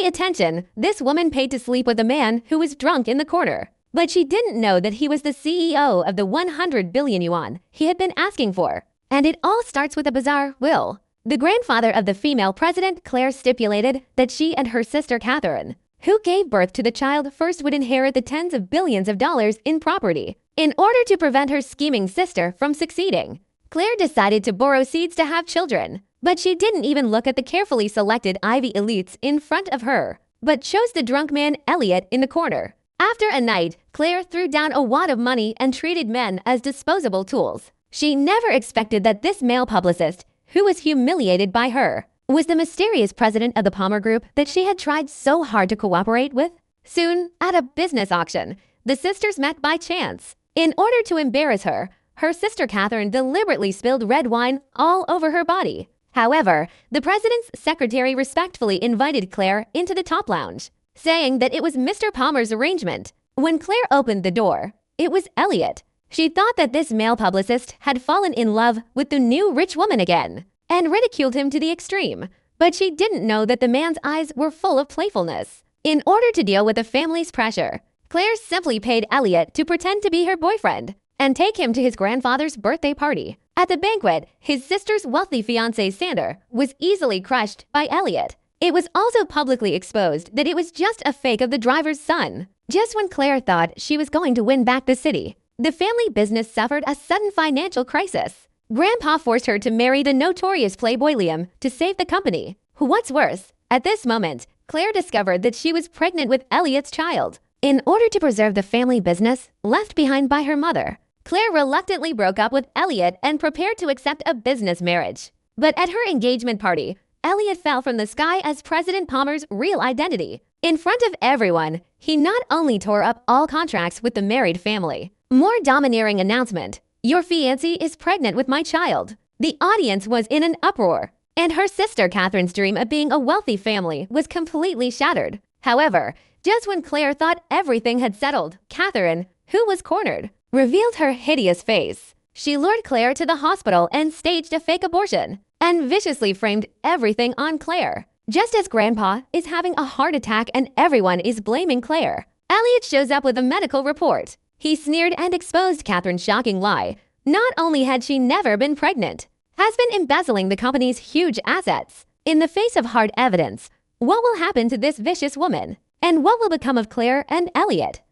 Pay attention, this woman paid to sleep with a man who was drunk in the corner. But she didn't know that he was the CEO of the 100 billion yuan he had been asking for. And it all starts with a bizarre will. The grandfather of the female president, Claire, stipulated that she and her sister Catherine, who gave birth to the child, first would inherit the tens of billions of dollars in property. In order to prevent her scheming sister from succeeding, Claire decided to borrow seeds to have children. But she didn't even look at the carefully selected Ivy elites in front of her, but chose the drunk man Elliot in the corner. After a night, Claire threw down a wad of money and treated men as disposable tools. She never expected that this male publicist, who was humiliated by her, was the mysterious president of the Palmer Group that she had tried so hard to cooperate with. Soon, at a business auction, the sisters met by chance. In order to embarrass her, her sister Catherine deliberately spilled red wine all over her body. However, the president's secretary respectfully invited Claire into the top lounge, saying that it was Mr. Palmer's arrangement. When Claire opened the door, it was Elliot. She thought that this male publicist had fallen in love with the new rich woman again, and ridiculed him to the extreme. But she didn't know that the man's eyes were full of playfulness. In order to deal with the family's pressure, Claire simply paid Elliot to pretend to be her boyfriend and take him to his grandfather's birthday party. At the banquet, his sister's wealthy fiancé Xander was easily crushed by Elliot. It was also publicly exposed that it was just a fake of the driver's son. Just when Claire thought she was going to win back the city, the family business suffered a sudden financial crisis. Grandpa forced her to marry the notorious playboy Liam to save the company. What's worse, at this moment, Claire discovered that she was pregnant with Elliot's child. In order to preserve the family business left behind by her mother, Claire reluctantly broke up with Elliot and prepared to accept a business marriage. But at her engagement party, Elliot fell from the sky as President Palmer's real identity. In front of everyone, he not only tore up all contracts with the married family. More domineering announcement, "Your fiancée is pregnant with my child." The audience was in an uproar, and her sister Catherine's dream of being a wealthy family was completely shattered. However, just when Claire thought everything had settled, Catherine, who was cornered, revealed her hideous face. She lured Claire to the hospital and staged a fake abortion, and viciously framed everything on Claire. Just as Grandpa is having a heart attack and everyone is blaming Claire, Elliot shows up with a medical report. He sneered and exposed Catherine's shocking lie. Not only had she never been pregnant, has been embezzling the company's huge assets. In the face of hard evidence, what will happen to this vicious woman? And what will become of Claire and Elliot?